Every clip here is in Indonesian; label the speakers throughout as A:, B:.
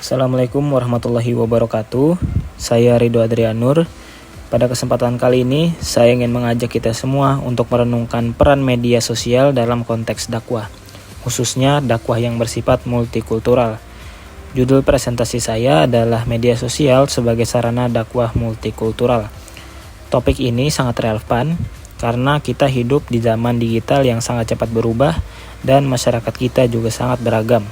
A: Assalamualaikum warahmatullahi wabarakatuh. Saya Ridho Adrianur. Pada kesempatan kali ini, saya ingin mengajak kita semua untuk merenungkan peran media sosial dalam konteks dakwah, khususnya dakwah yang bersifat multikultural. Judul presentasi saya adalah media sosial sebagai sarana dakwah multikultural. Topik ini sangat relevan karena kita hidup di zaman digital yang sangat cepat berubah dan masyarakat kita juga sangat beragam.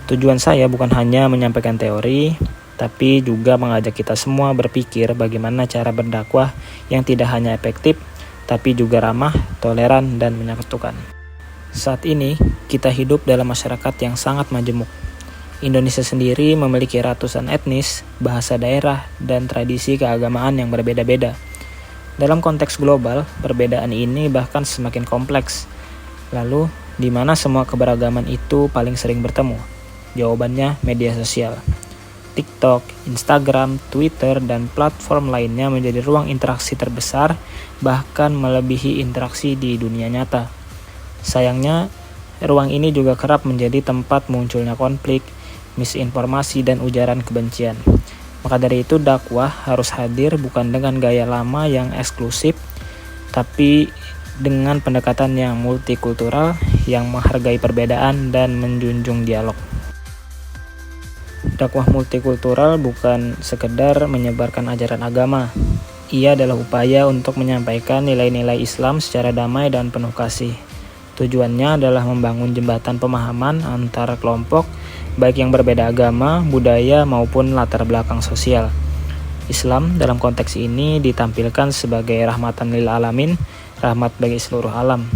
A: Tujuan saya bukan hanya menyampaikan teori, tapi juga mengajak kita semua berpikir bagaimana cara berdakwah yang tidak hanya efektif, tapi juga ramah, toleran, dan menyatukan. Saat ini, kita hidup dalam masyarakat yang sangat majemuk. Indonesia sendiri memiliki ratusan etnis, bahasa daerah, dan tradisi keagamaan yang berbeda-beda. Dalam konteks global, perbedaan ini bahkan semakin kompleks. Lalu, di mana semua keberagaman itu paling sering bertemu? Jawabannya media sosial. TikTok, Instagram, Twitter, dan platform lainnya menjadi ruang interaksi terbesar, bahkan melebihi interaksi di dunia nyata. Sayangnya, ruang ini juga kerap menjadi tempat munculnya konflik, misinformasi, dan ujaran kebencian. Maka dari itu, dakwah harus hadir bukan dengan gaya lama yang eksklusif, tapi dengan pendekatan yang multikultural, yang menghargai perbedaan dan menjunjung dialog. Dakwah multikultural bukan sekedar menyebarkan ajaran agama. Ia adalah upaya untuk menyampaikan nilai-nilai Islam secara damai dan penuh kasih. Tujuannya adalah membangun jembatan pemahaman antara kelompok, baik yang berbeda agama, budaya, maupun latar belakang sosial. Islam dalam konteks ini ditampilkan sebagai rahmatan lil alamin, rahmat bagi seluruh alam.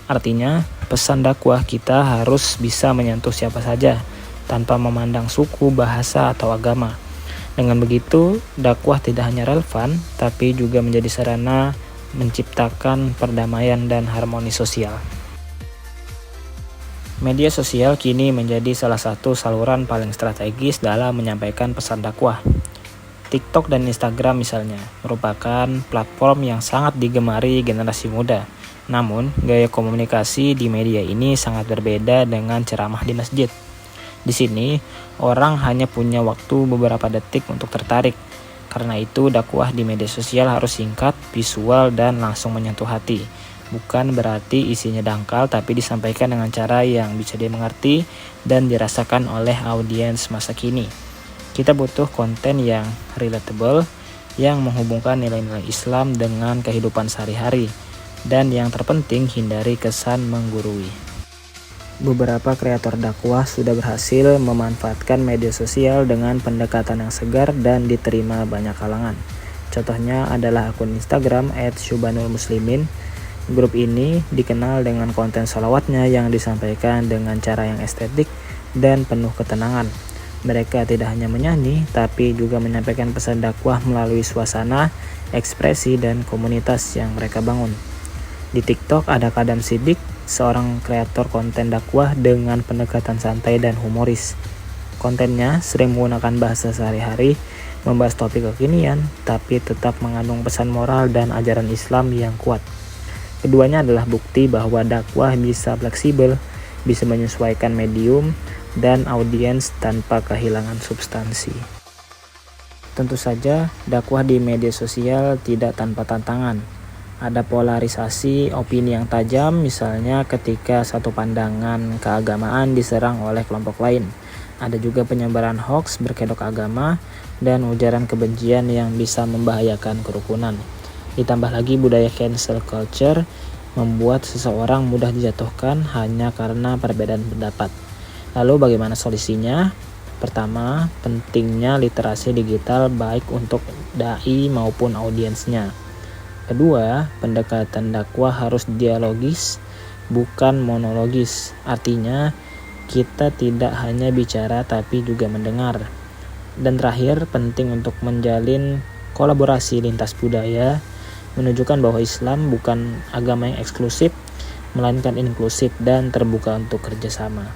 A: Artinya, pesan dakwah kita harus bisa menyentuh siapa saja, tanpa memandang suku, bahasa, atau agama. Dengan begitu, dakwah tidak hanya relevan, tapi juga menjadi sarana menciptakan perdamaian dan harmoni sosial. Media sosial kini menjadi salah satu saluran paling strategis dalam menyampaikan pesan dakwah. TikTok dan Instagram misalnya, merupakan platform yang sangat digemari generasi muda. Namun, gaya komunikasi di media ini sangat berbeda dengan ceramah di masjid. Di sini, orang hanya punya waktu beberapa detik untuk tertarik. Karena itu, dakwah di media sosial harus singkat, visual, dan langsung menyentuh hati. Bukan berarti isinya dangkal, tapi disampaikan dengan cara yang bisa dimengerti dan dirasakan oleh audiens masa kini. Kita butuh konten yang relatable, yang menghubungkan nilai-nilai Islam dengan kehidupan sehari-hari, dan yang terpenting hindari kesan menggurui. Beberapa kreator dakwah sudah berhasil memanfaatkan media sosial dengan pendekatan yang segar dan diterima banyak kalangan. Contohnya adalah akun Instagram @syubanulmuslimin. Grup ini dikenal dengan konten sholawatnya yang disampaikan dengan cara yang estetik dan penuh ketenangan. Mereka tidak hanya menyanyi, tapi juga menyampaikan pesan dakwah melalui suasana, ekspresi, dan komunitas yang mereka bangun. Di TikTok ada Kadam Siddiq, seorang kreator konten dakwah dengan pendekatan santai dan humoris. Kontennya sering menggunakan bahasa sehari-hari, membahas topik kekinian, tapi tetap mengandung pesan moral dan ajaran Islam yang kuat. Keduanya adalah bukti bahwa dakwah bisa fleksibel, bisa menyesuaikan medium dan audiens tanpa kehilangan substansi. Tentu saja, dakwah di media sosial tidak tanpa tantangan. Ada polarisasi opini yang tajam, misalnya ketika satu pandangan keagamaan diserang oleh kelompok lain. Ada juga penyebaran hoaks berkedok agama dan ujaran kebencian yang bisa membahayakan kerukunan. Ditambah lagi budaya cancel culture membuat seseorang mudah dijatuhkan hanya karena perbedaan pendapat. Lalu bagaimana solusinya? Pertama, pentingnya literasi digital baik untuk dai maupun audiensnya. Kedua, pendekatan dakwah harus dialogis, bukan monologis. Artinya, kita tidak hanya bicara tapi juga mendengar. Dan terakhir, penting untuk menjalin kolaborasi lintas budaya, menunjukkan bahwa Islam bukan agama yang eksklusif, melainkan inklusif dan terbuka untuk kerjasama.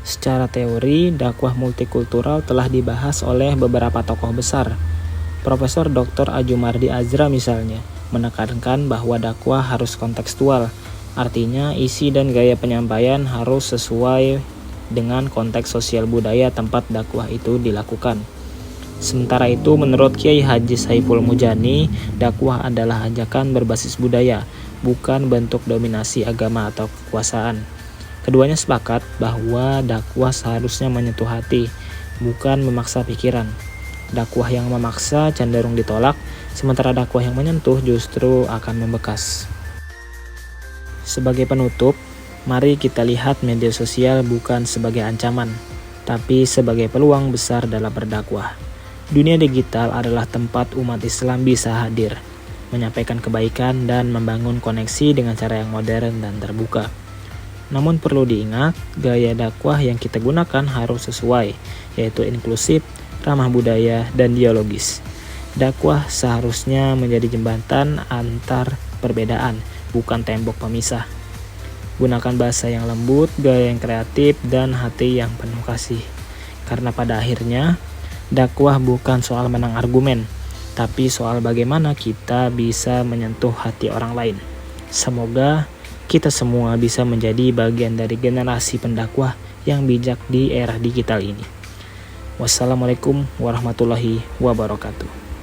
A: Secara teori, dakwah multikultural telah dibahas oleh beberapa tokoh besar. Profesor Dr. Ajumardi Azra misalnya, menekankan bahwa dakwah harus kontekstual, artinya isi dan gaya penyampaian harus sesuai dengan konteks sosial budaya tempat dakwah itu dilakukan. Sementara itu, menurut Kiai Haji Saiful Mujani, dakwah adalah ajakan berbasis budaya, bukan bentuk dominasi agama atau kekuasaan. Keduanya sepakat bahwa dakwah seharusnya menyentuh hati, bukan memaksa pikiran. Dakwah yang memaksa cenderung ditolak, sementara dakwah yang menyentuh justru akan membekas. Sebagai penutup, mari kita lihat media sosial bukan sebagai ancaman, tapi sebagai peluang besar dalam berdakwah. Dunia digital adalah tempat umat Islam bisa hadir, menyampaikan kebaikan dan membangun koneksi dengan cara yang modern dan terbuka. Namun perlu diingat, gaya dakwah yang kita gunakan harus sesuai, yaitu inklusif, ramah budaya, dan dialogis. Dakwah seharusnya menjadi jembatan antar perbedaan, bukan tembok pemisah. Gunakan bahasa yang lembut, gaya yang kreatif, dan hati yang penuh kasih. Karena pada akhirnya, dakwah bukan soal menang argumen, tapi soal bagaimana kita bisa menyentuh hati orang lain. Semoga kita semua bisa menjadi bagian dari generasi pendakwah yang bijak di era digital ini. Wassalamualaikum warahmatullahi wabarakatuh.